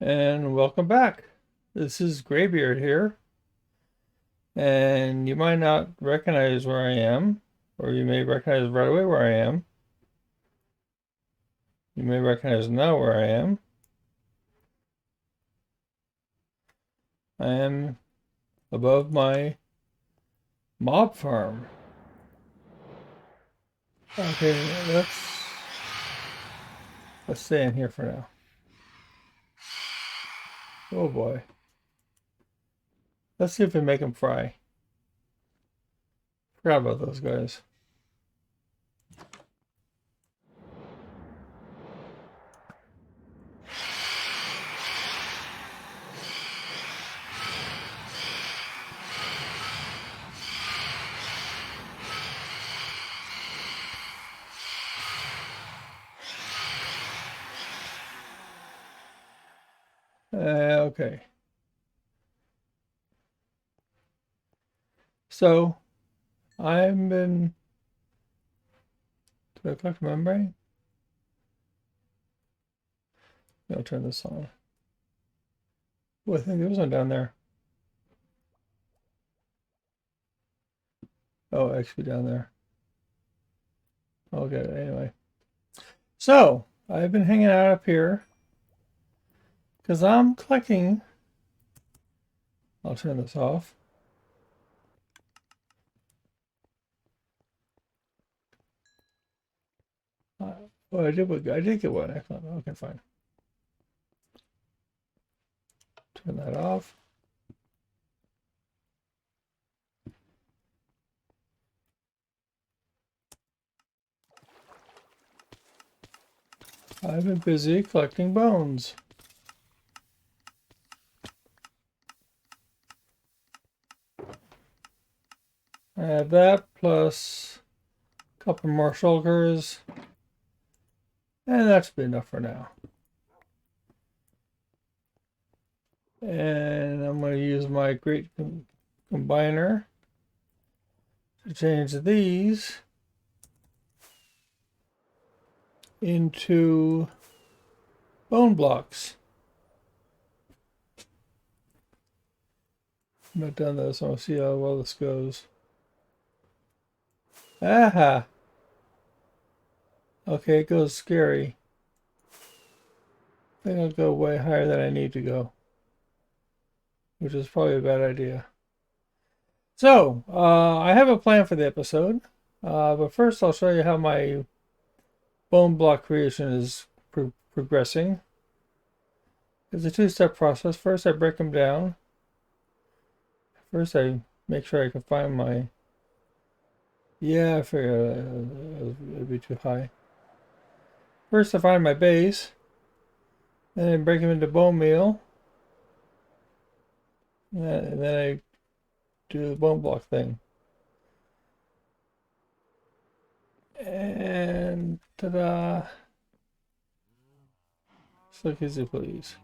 And welcome back. This is Graybeard here, and you might not recognize where I am, or you may recognize right away where I am. You may recognize now where I am. I am above my mob farm. Okay, let's stay in here for now. Oh boy. Let's see if we make them fry. Forgot about those guys. Okay. So, I've been... Did I collect membrane? I'll turn this on. Oh, I think there was one down there. Oh, actually down there. Okay, anyway. So, I've been hanging out up here because I'm collecting. I'll turn this off. Oh, I did get one. Excellent. Okay, fine. Turn that off. I've been busy collecting bones. I have that plus a couple more shulkers, and that should be enough for now. And I'm going to use my great combiner to change these into bone blocks. I'm not done this. I want to see how well this goes. Aha! Okay, it goes scary. I think I'll go way higher than I need to go, which is probably a bad idea. So, I have a plan for the episode, but first I'll show you how my bone block creation is progressing. It's a two-step process. First, I break them down. First, I make sure I can find my... Yeah, I figured it'd be too high. First, I find my base, and then break them into bone meal. And then I do the bone block thing. And ta-da! Slick as you please.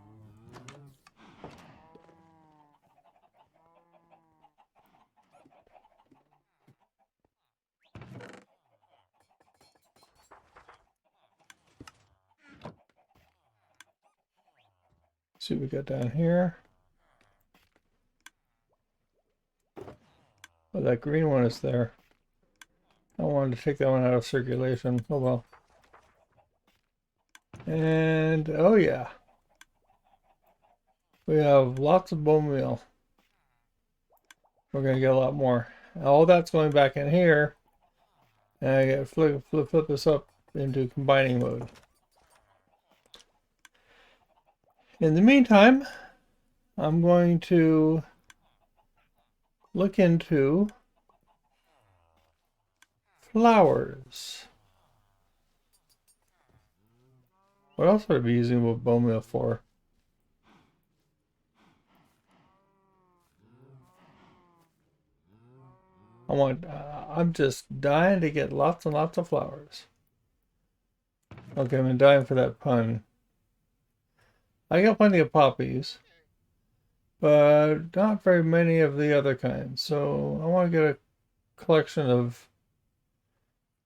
See what we got down here. Oh, that green one is there. I wanted to take that one out of circulation. Oh well. And oh yeah. We have lots of bone meal. We're gonna get a lot more. All that's going back in here. And I get flip this up into combining mode. In the meantime, I'm going to look into flowers. What else would I be using bone meal for? I'm just dying to get lots and lots of flowers. Okay, I'm dying for that pun. I got plenty of poppies, but not very many of the other kinds. So I want to get a collection of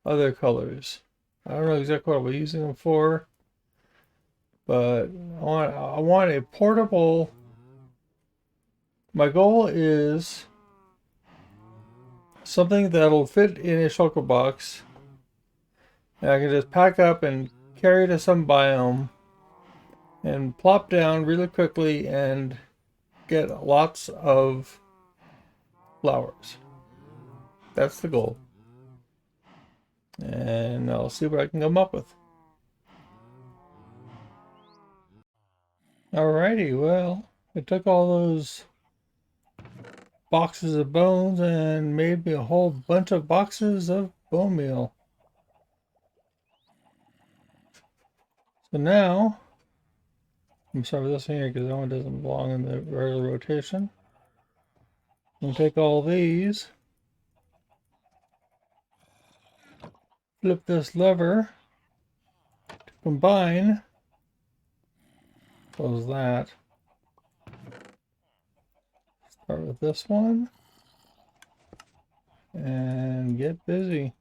other colors. I don't know exactly what I'll be using them for, but I want a portable. My goal is something that'll fit in a shulker box. And I can just pack up and carry to some biome and plop down really quickly and get lots of flowers. That's the goal. And I'll see what I can come up with. Alrighty, well, I took all those boxes of bones and made me a whole bunch of boxes of bone meal. So now, I'm sorry for this one here because that one doesn't belong in the regular rotation. I'm going to take all these, flip this lever to combine, close that. Start with this one and get busy.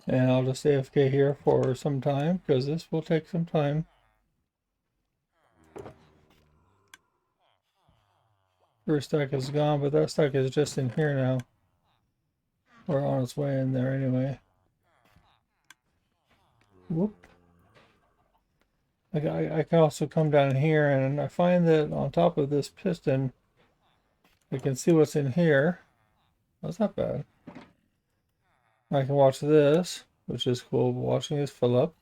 And I'll just AFK here for some time because this will take some time. First stack is gone, but that stack is just in here now. We're on its way in there anyway. Whoop. I can also come down here and I find that on top of this piston, I can see what's in here. That's not bad. I can watch this, which is cool, watching this fill up.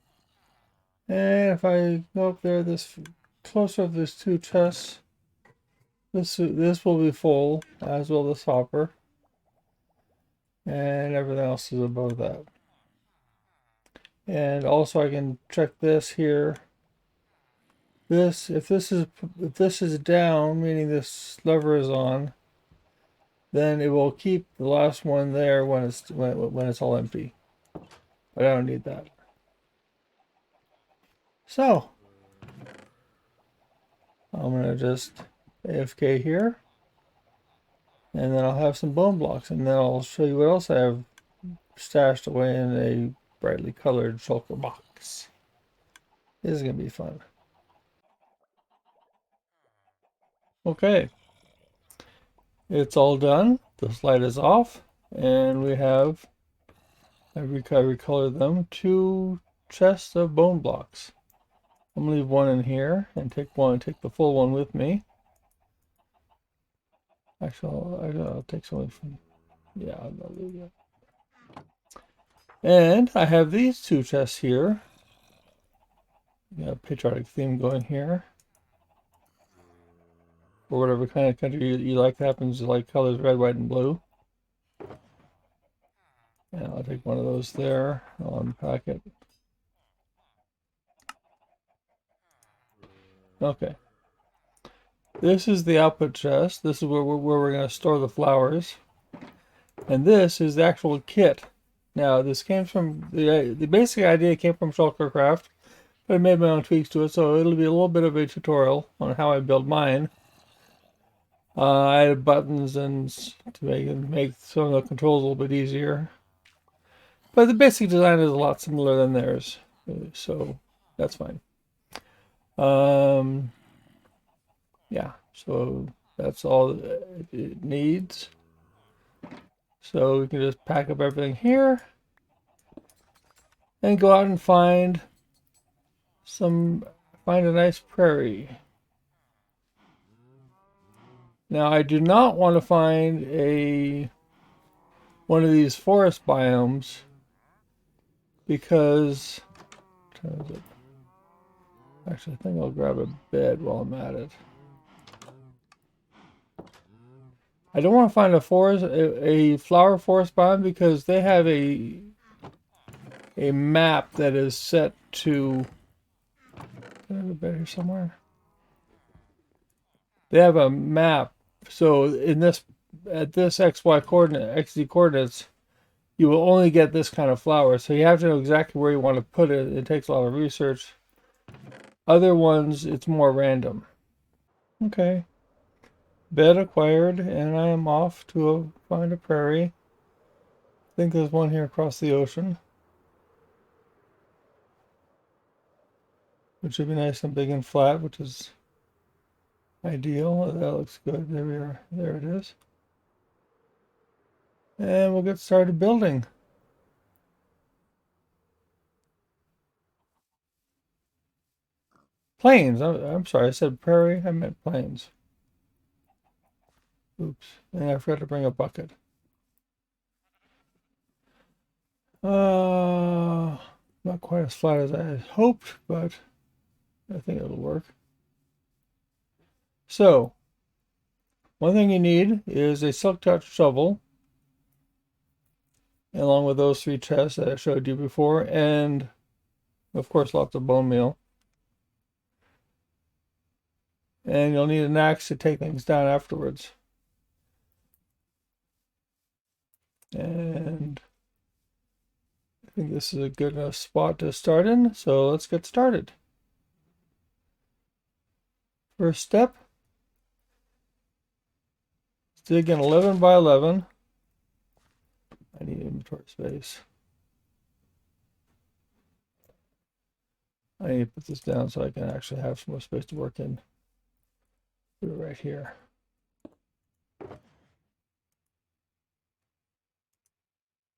And if I go up there, this closer of these two chests, this will be full, as will this hopper. And everything else is above that. And also I can check this here. If this is down, meaning this lever is on, then it will keep the last one there when it's all empty. But I don't need that. So I'm gonna just AFK here, and then I'll have some bone blocks, and then I'll show you what else I have stashed away in a brightly colored shulker box. This is gonna be fun. Okay, it's all done. The slide is off, and we have, I recolored them, 2 chests of bone blocks. I'm gonna leave one in here and take the full one with me. Actually, I'll take something from, yeah, I'll leave that. And I have these 2 chests here. Got a patriotic theme going here. Or whatever kind of country you like. Happens to like colors red, white, and blue. And I'll take one of those there. I'll unpack it. Okay. This is the output chest. This is where we're going to store the flowers. And this is the actual kit. Now, this came from, the basic idea came from Shulkercraft, but I made my own tweaks to it, so it'll be a little bit of a tutorial on how I build mine. I added buttons and to make some of the controls a little bit easier. But the basic design is a lot similar than theirs, so that's fine. Yeah, so that's all it needs. So we can just pack up everything here and go out and find a nice prairie. Now I do not want to find one of these forest biomes because actually I think I'll grab a bed while I'm at it. I don't want to find a flower forest biome because they have a map that is set to, I have a bed here somewhere. They have a map, so at this XZ coordinates, you will only get this kind of flower. So you have to know exactly where you want to put it. It takes a lot of research. Other ones, it's more random. Okay. Bed acquired, and I am off to find a prairie. I think there's one here across the ocean, which should be nice and big and flat, which is ideal. That looks good. There we are. There it is. And we'll get started building. Plains. I'm sorry, I said prairie. I meant plains. Oops. And I forgot to bring a bucket. Not quite as flat as I had hoped, but I think it'll work. So, one thing you need is a silk touch shovel, along with those 3 chests that I showed you before, and of course lots of bone meal. And you'll need an axe to take things down afterwards. And I think this is a good enough spot to start in, so let's get started. First step, dig an 11 by 11. I need inventory space. I need to put this down so I can actually have some more space to work in. Put it right here.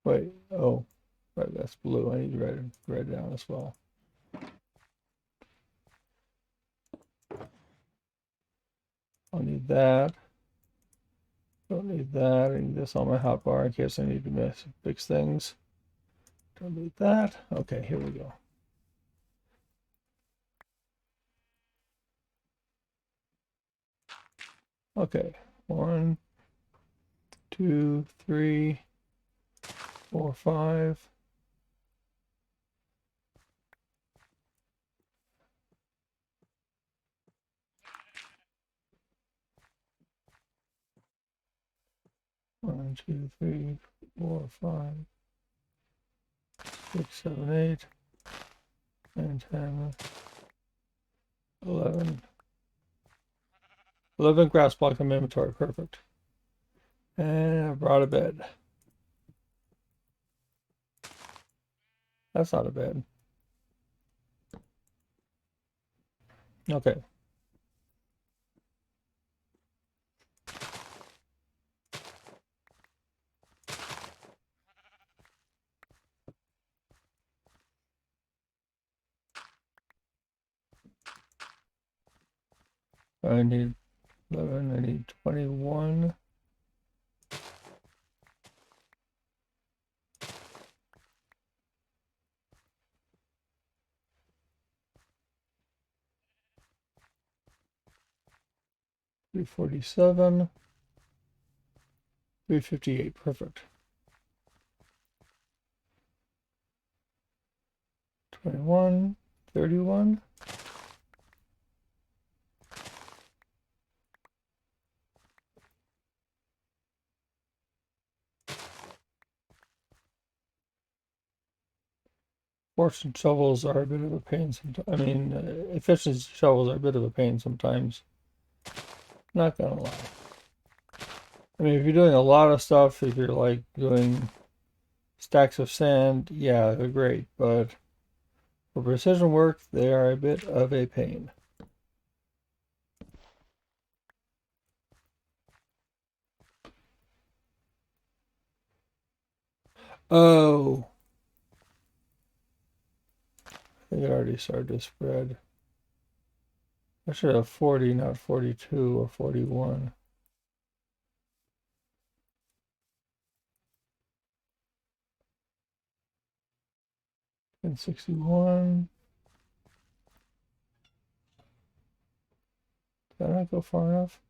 Wait, oh, right, that's blue. I need to write it down as well. I'll need that. Don't need that. I need this on my hotbar in case I need to fix things. Don't need that. Okay, here we go. Okay, 1, 2, 3, 4, 5. One, 2, 3, 4, 5, 6, 7, 8, 9, 10, 11. 11 grass blocks in my inventory, perfect. And I brought a bed. That's not a bed. Okay. I need 11, I need 21. $347, $358, perfect. 21, 31. Fortune shovels are a bit of a pain sometimes. I mean, efficiency shovels are a bit of a pain sometimes. Not gonna lie. I mean, if you're doing a lot of stuff, if you're like doing stacks of sand, yeah, they're great. But for precision work, they are a bit of a pain. Oh, I think it already started to spread. I should have 40, not 42 or 41. And 61. Did I not go far enough?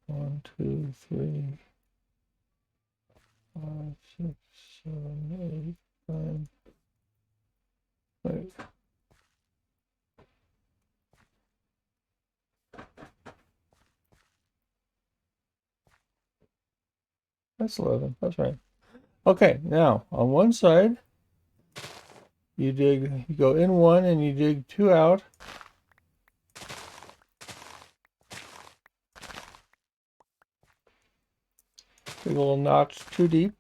1, 2, 3, 5, 6, 7, 8, 9. Wait. That's 11. That's right. Okay, now on one side, you go in one and you dig two out. Dig a little notch too deep,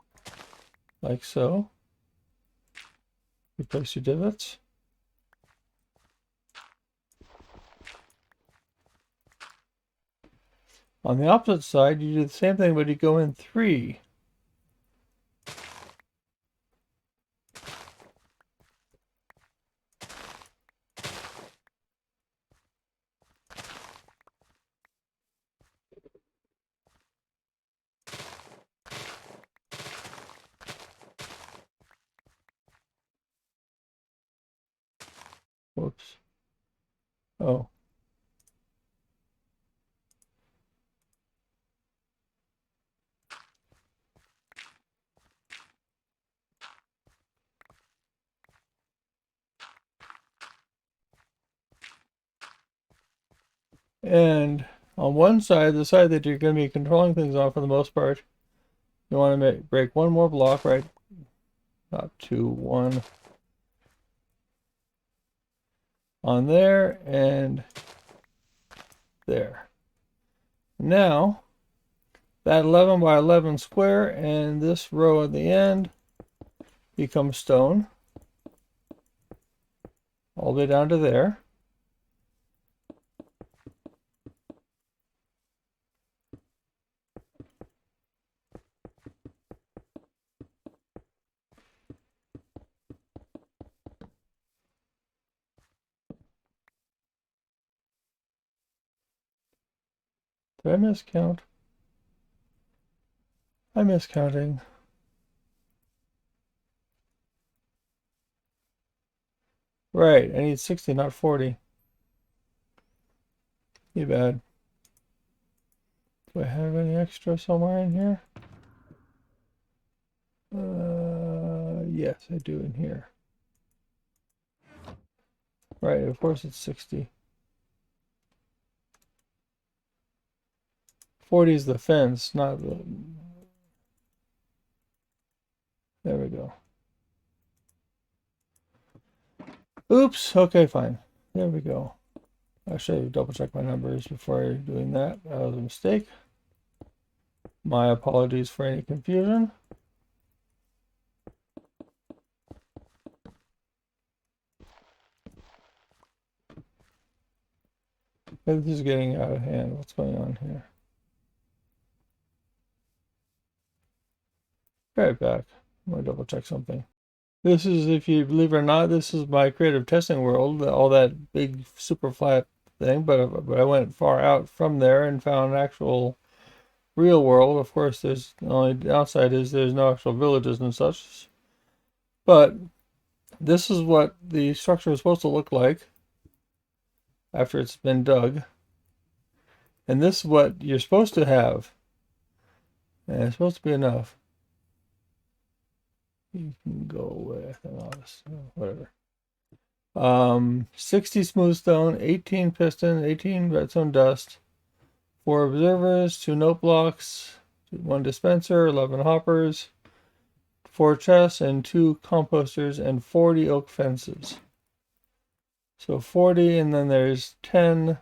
like so. Replace your divots. On the opposite side, you do the same thing, but you go in three. Whoops. Oh. And on one side, the side that you're going to be controlling things on for the most part, you want to break one more block, right? Not two, one. On there and there. Now, that 11 by 11 square and this row at the end becomes stone. All the way down to there. Did I miscount? I'm miscounting. Right, I need 60, not 40. Too bad. Do I have any extra somewhere in here? Yes, I do in here. Right, of course it's 60. 40 is the fence, not the... There we go. Oops, okay, fine. There we go. I should double check my numbers before doing that. That was a mistake. My apologies for any confusion. This is getting out of hand. What's going on here? Right back. I'm going to double check something. This is, if you believe it or not, this is my creative testing world, all that big super flat thing, but I went far out from there and found an actual real world. Of course, there's the only downside is there's no actual villages and such. But this is what the structure is supposed to look like after it's been dug. And this is what you're supposed to have. And it's supposed to be enough. You can go with whatever. 60 smooth stone, 18 piston, 18 redstone dust, 4 observers, 2 note blocks, 1 dispenser, 11 hoppers, 4 chests, and 2 composters, and 40 oak fences. So 40, and then there's 10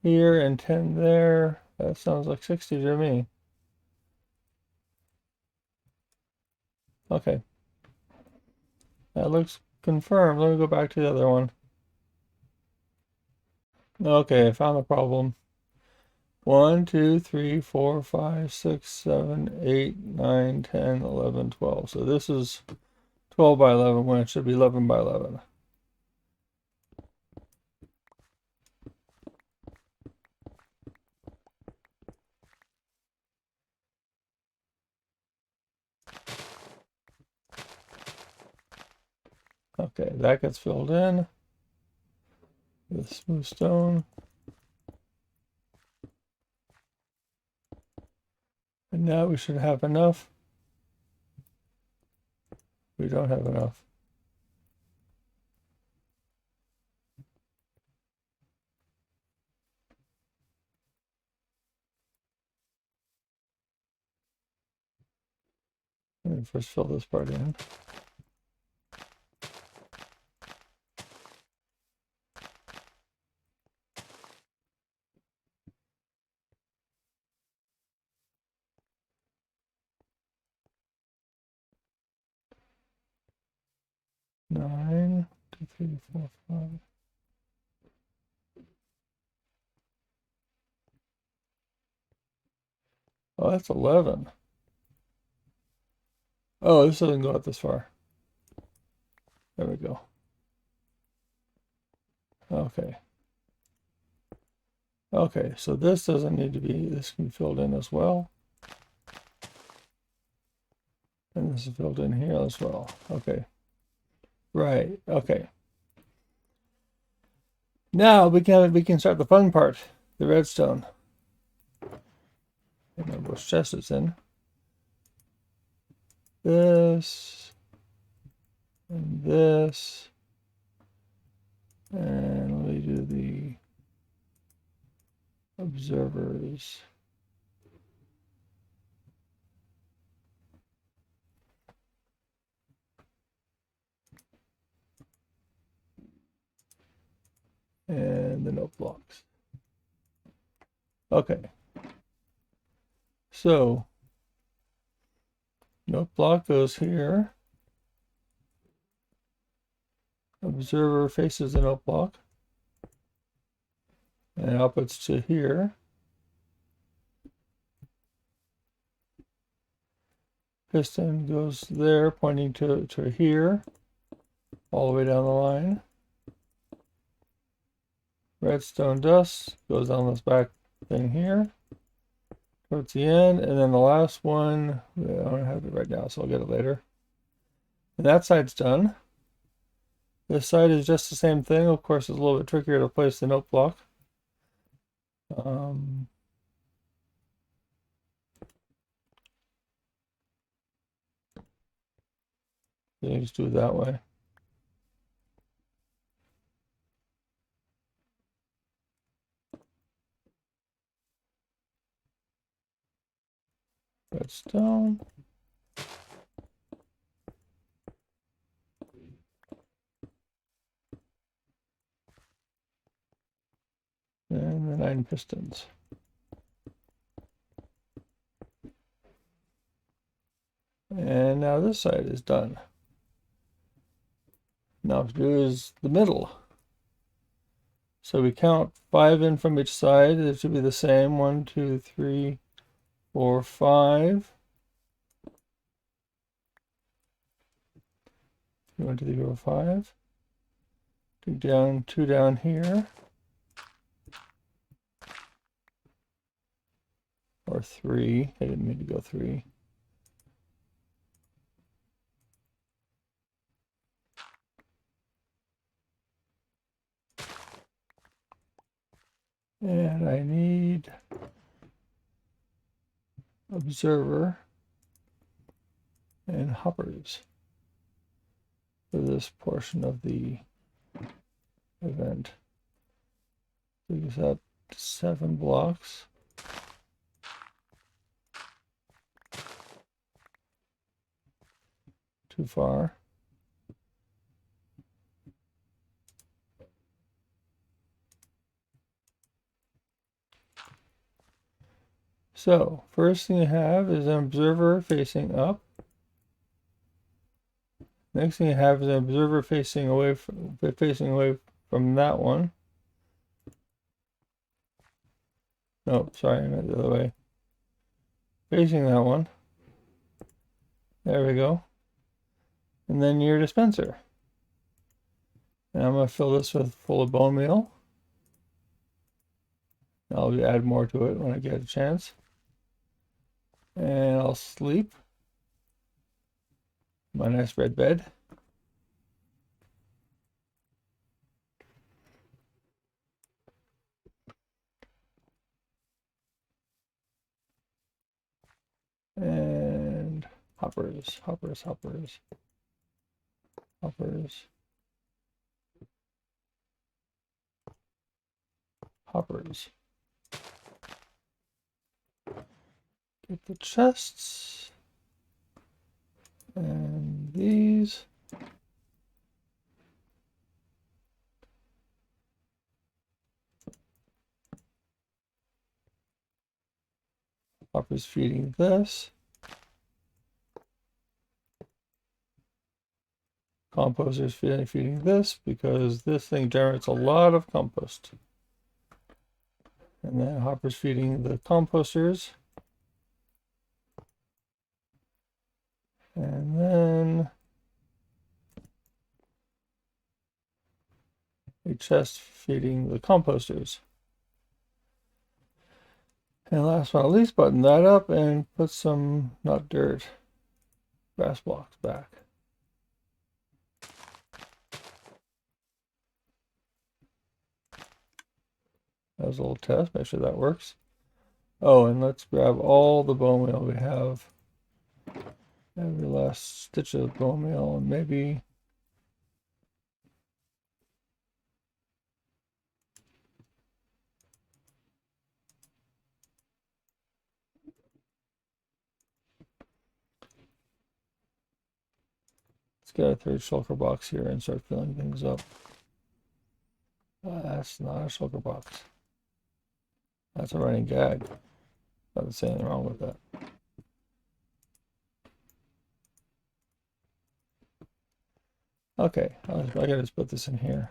here and 10 there. That sounds like 60 to me. Okay. That looks confirmed. Let me go back to the other one. Okay, I found the problem. 1, 2, 3, 4, 5, 6, 7, 8, 9, 10, 11, 12. So this is 12 by 11 when it should be 11 by 11. Okay, that gets filled in. The smooth stone. And now we should have enough. We don't have enough. Let me first fill this part in. 9, 2, 3, 4, 5. Oh, that's 11. Oh, this doesn't go out this far. There we go. Okay. Okay, so this doesn't need to be, this can be filled in as well. And this is filled in here as well. Okay. Right, okay. Now we can start the fun part, the redstone. Remember which chest it's in. This and this. And let me do the observers. And the note blocks. Okay. So note block goes here. Observer faces the note block. And outputs to here. Piston goes there, pointing to here, all the way down the line. Redstone dust goes on this back thing here towards the end, and then the last one, I don't have it right now, so I'll get it later. And that side's done. This side is just the same thing. Of course, it's a little bit trickier to place the note block. You just do it that way. Redstone. And the 9 pistons. And now this side is done. Now to do is the middle. So we count 5 in from each side. It should be the same. 1, 2, 3, 4, 5. 1, 2, 3, 4, 5. Two down here. Or 3. I didn't mean to go 3. And I need observer and hoppers for this portion of the event. So use that 7 blocks. Too far. So first thing you have is an observer facing up. Next thing you have is an observer facing away from that one. No, sorry, I meant the other way. Facing that one. There we go. And then your dispenser. And I'm going to fill this full of bone meal. I'll add more to it when I get a chance. And I'll sleep. My nice red bed. And hoppers. Get the chests. And these. Hoppers feeding this. composter is feeding this because this thing generates a lot of compost. And then Hopper's feeding the composters. And then a chest feeding the composters. And last but not least, button that up and put some, not dirt, grass blocks back. That was a little test, make sure that works. Oh, and let's grab all the bone meal we have. Every last stitch of bone meal, and maybe let's get a third shulker box here and start filling things up. That's not a shulker box. That's a running gag. Not saying anything wrong with that. Okay, I gotta just put this in here.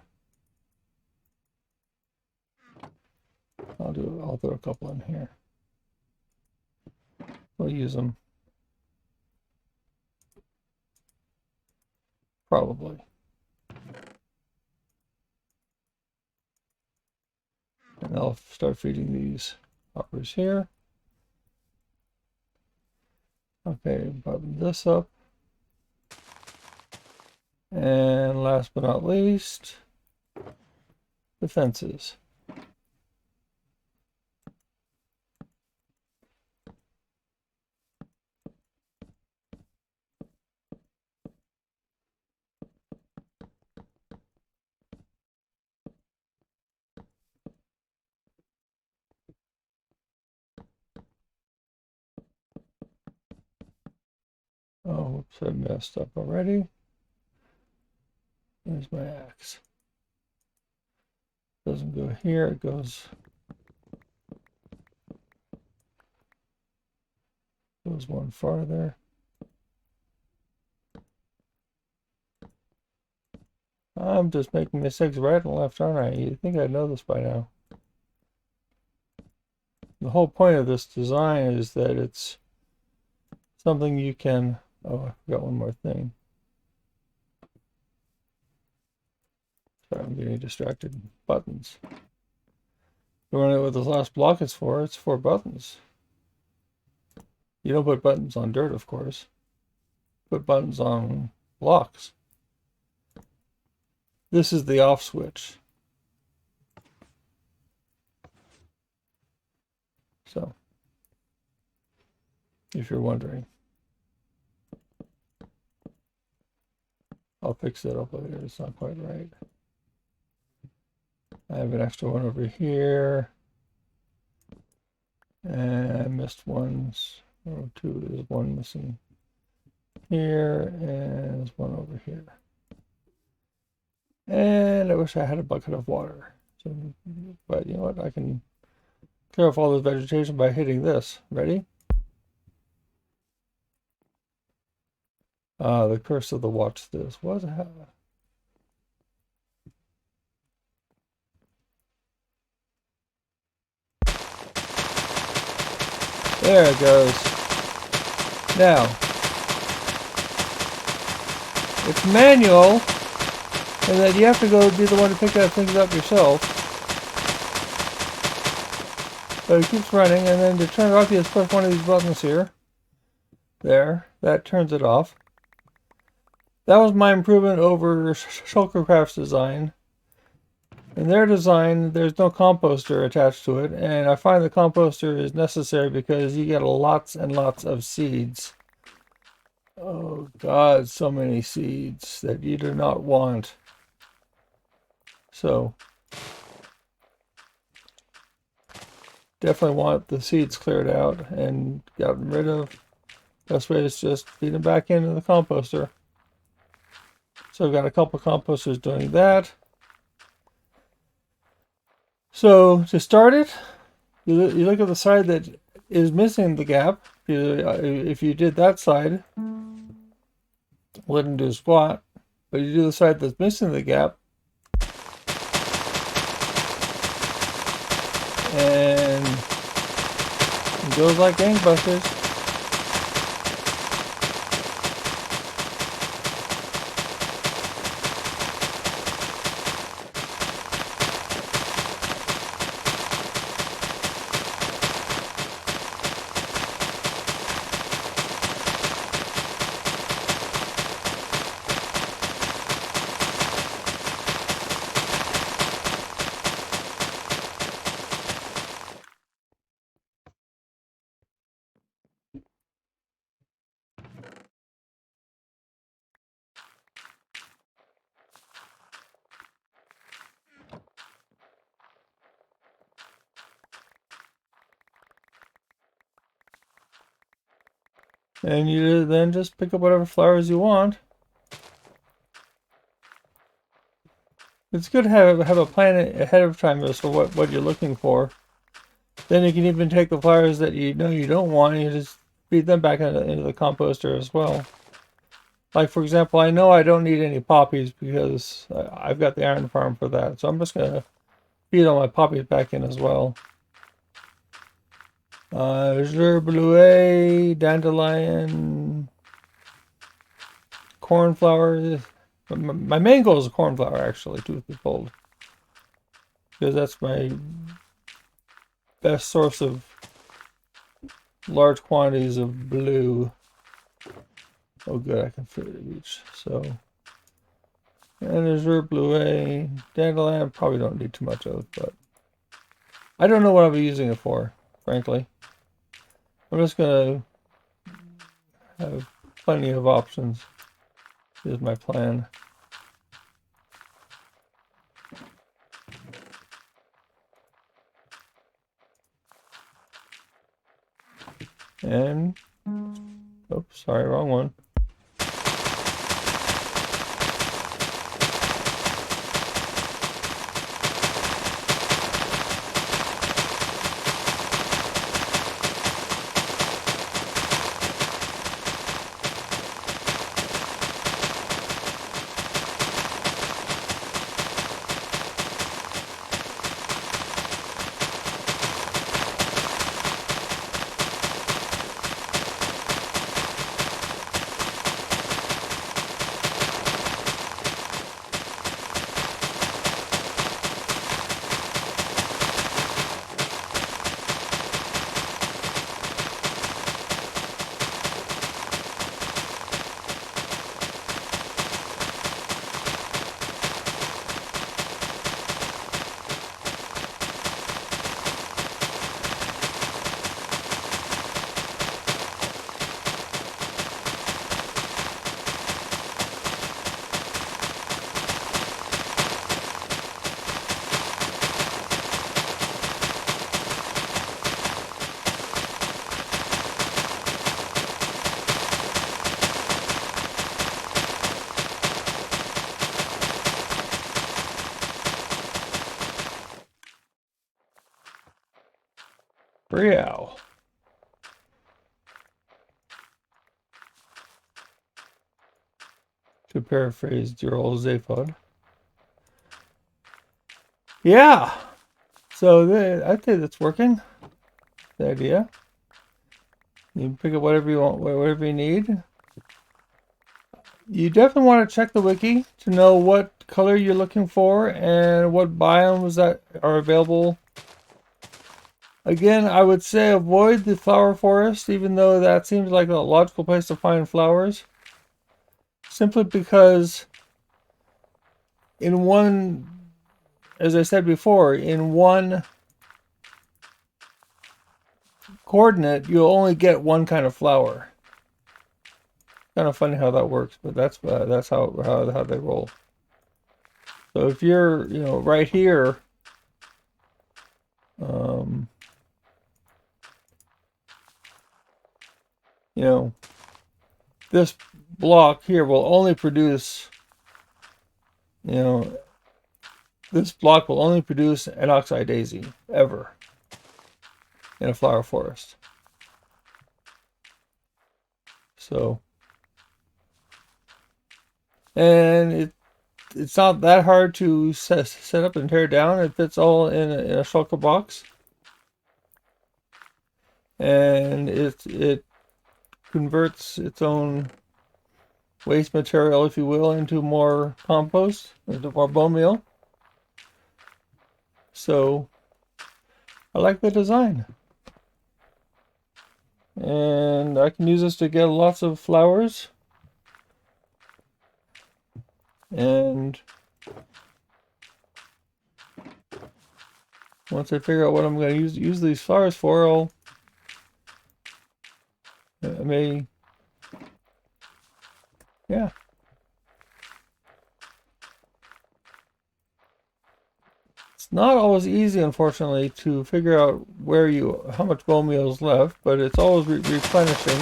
I'll throw a couple in here. We'll use them. Probably. And I'll start feeding these hoppers here. Okay, button this up. And last but not least, the fences. Oh, oops, I messed up already. There's my axe. Doesn't go here, it goes one farther. I'm just making mistakes right and left, aren't I? You'd think I'd know this by now. The whole point of this design is that it's something you can... Oh, I forgot one more thing. Sorry, I'm getting distracted. Buttons. You want to know what this last block is for? It's for buttons. You don't put buttons on dirt, of course. Put buttons on blocks. This is the off switch. So, if you're wondering. I'll fix it up later. It's not quite right. I have an extra one over here. And I missed ones. Oh, two. There's one missing here. And there's one over here. And I wish I had a bucket of water. So, but you know what? I can clear off all this vegetation by hitting this. Ready? The curse of the watch this. What the hell? There it goes. Now, it's manual, and that you have to go be the one to pick that things up yourself. But it keeps running, and then to turn it off, you just push one of these buttons here. There, that turns it off. That was my improvement over Shulkercraft's design. In their design, there's no composter attached to it, and I find the composter is necessary because you get lots and lots of seeds. Oh God, so many seeds that you do not want. So, definitely want the seeds cleared out and gotten rid of. Best way is just feed them back into the composter. So I've got a couple composters doing that. So to start it, you look at the side that is missing the gap. If you did that side, wouldn't do squat. But you do the side that's missing the gap, and it goes like gangbusters. And you then just pick up whatever flowers you want. It's good to have a plan ahead of time as for what you're looking for. Then you can even take the flowers that you know you don't want and you just feed them back into the composter as well. Like, for example, I know I don't need any poppies because I've got the iron farm for that. So I'm just going to feed all my poppies back in as well. Gerblue, dandelion, cornflower. My main goal is a cornflower, actually, truth be told. Because that's my best source of large quantities of blue. Oh good, I can fit it each. So, and there's Gerblue, dandelion, probably don't need too much of, but I don't know what I'll be using it for, frankly. I'm just gonna have plenty of options. Here's my plan. And, oops, sorry, wrong one. Real. To paraphrase dear old Zaphod. Yeah. So I think that's working. The idea. You can pick up whatever you want, whatever you need. You definitely want to check the wiki to know what color you're looking for and what biomes that are available. Again, I would say avoid the flower forest, even though that seems like a logical place to find flowers. Simply because in one, as I said before, in one coordinate, you'll only get one kind of flower. Kind of funny how that works, but that's how they roll. So if you're, right here, this block here will only produce, this block will only produce an oxeye daisy ever in a flower forest. So and it's not that hard to set up and tear down. It fits all in a shulker box, and it converts its own waste material, if you will, into more compost, into more bone meal. So I like the design. And I can use this to get lots of flowers. And once I figure out what I'm going to use these flowers for, I may, yeah. It's not always easy, unfortunately, to figure out how much bone meal is left, but it's always replenishing.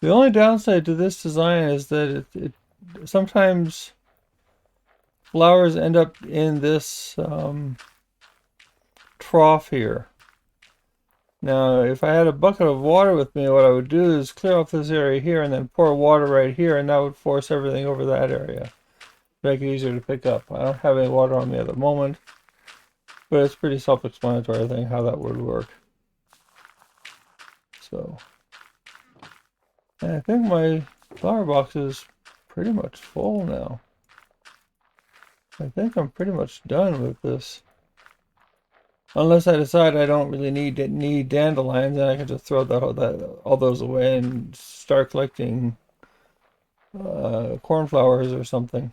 The only downside to this design is that it sometimes flowers end up in this trough here. Now, if I had a bucket of water with me, what I would do is clear off this area here and then pour water right here, and that would force everything over that area. Make it easier to pick up. I don't have any water on me at the moment, but it's pretty self-explanatory, I think, how that would work. So, and I think my flower box is pretty much full now. I think I'm pretty much done with this. Unless I decide I don't really need dandelions, and I can just throw all those away and start collecting cornflowers or something.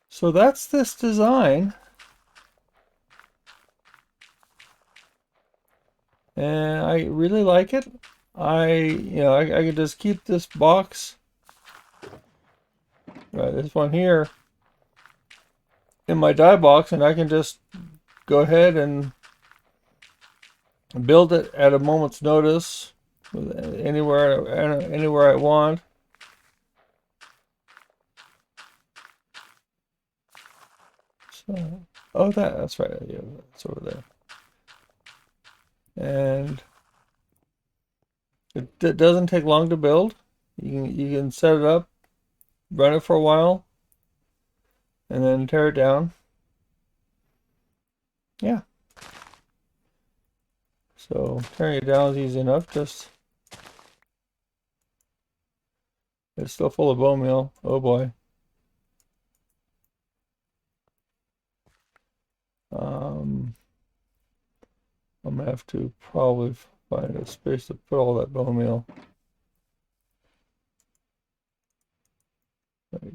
So that's this design, and I really like it. I could just keep this box, right, this one here, in my die box, and I can just go ahead and build it at a moment's notice anywhere I want. So, oh, that's right. Yeah, that's over there. And it doesn't take long to build. You can set it up, run it for a while, and then tear it down. Yeah. So tearing it down is easy enough. Just it's still full of bone meal. Oh boy. I'm gonna have to probably find a space to put all that bone meal. Right.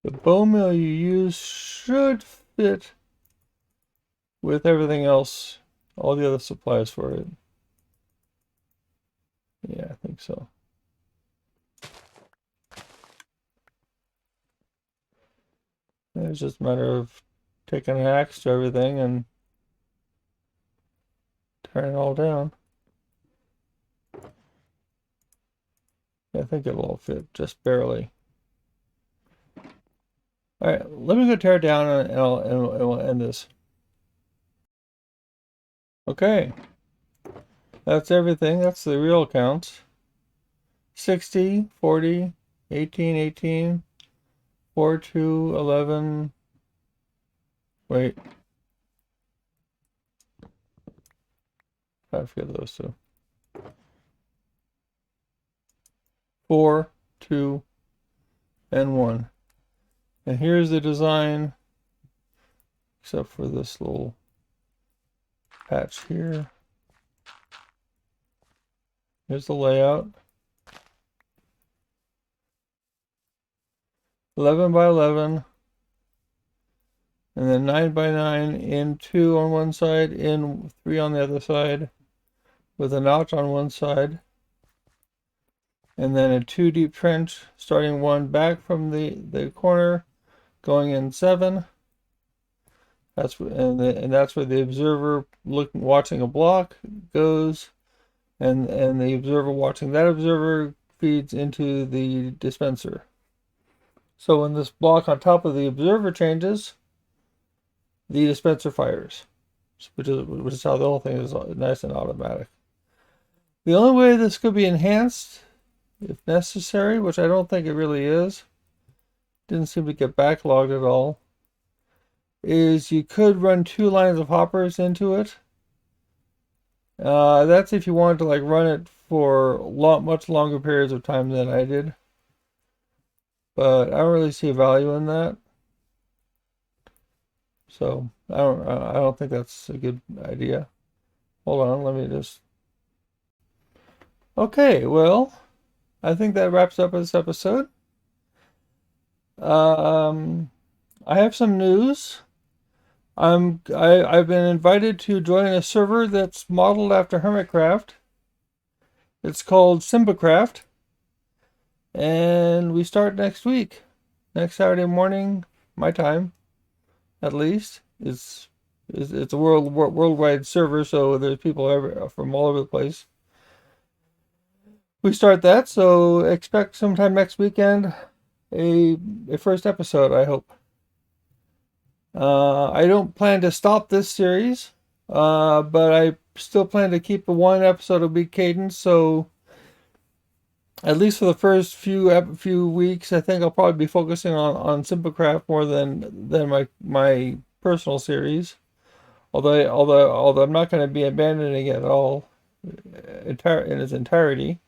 The bone meal you use should fit with everything else, all the other supplies for it. Yeah, I think so. It's just a matter of taking an axe to everything and tearing it all down. Yeah, I think it'll all fit, just barely. Alright, let me go tear it down and we'll end this. Okay. That's everything. That's the real counts. 60, 40, 18, 18, 4, 2, 11. Wait. I forget those two. 4, 2, and 1. And here's the design, except for this little patch here. Here's the layout. 11 by 11. And then 9 by 9 in 2 on one side, in 3 on the other side, with a notch on one side. And then a 2 deep trench, starting 1 back from the corner, going in 7. That's that's where the observer watching a block goes, and the observer watching that observer feeds into the dispenser. So when this block on top of the observer changes, the dispenser fires, which is how the whole thing is nice and automatic. The only way this could be enhanced, if necessary, which I don't think it really is, didn't seem to get backlogged at all, is you could run 2 lines of hoppers into it. That's if you wanted to like run it for much longer periods of time than I did. But I don't really see a value in that. So I don't think that's a good idea. Hold on, let me just. Okay, well, I think that wraps up this episode. I have some news. I've been invited to join a server that's modeled after Hermitcraft. It's called Simbacraft, and we start next week, next Saturday morning, my time, at least. It's a worldwide server, so there's people from all over the place. We start that, so expect sometime next weekend a first episode, I hope. I don't plan to stop this series, but I still plan to keep a 1 episode a week cadence, so at least for the first few weeks, I think I'll probably be focusing on Simbacraft more than my personal series. Although I'm not going to be abandoning it all in its entirety.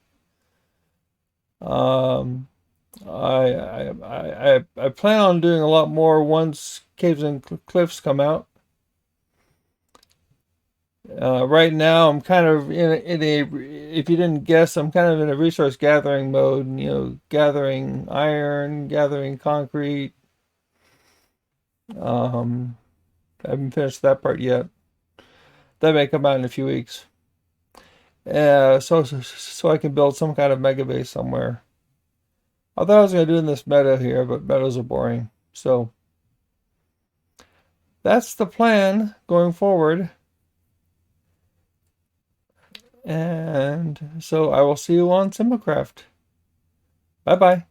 I plan on doing a lot more once Caves and Cliffs come out. Right now, I'm kind of in a, if you didn't guess, I'm kind of in a resource gathering mode, gathering iron, gathering concrete. I haven't finished that part yet. That may come out in a few weeks. So I can build some kind of mega base somewhere. I thought I was going to do in this meta here, but metas are boring. So that's the plan going forward. And so I will see you on Simbacraft. Bye-bye.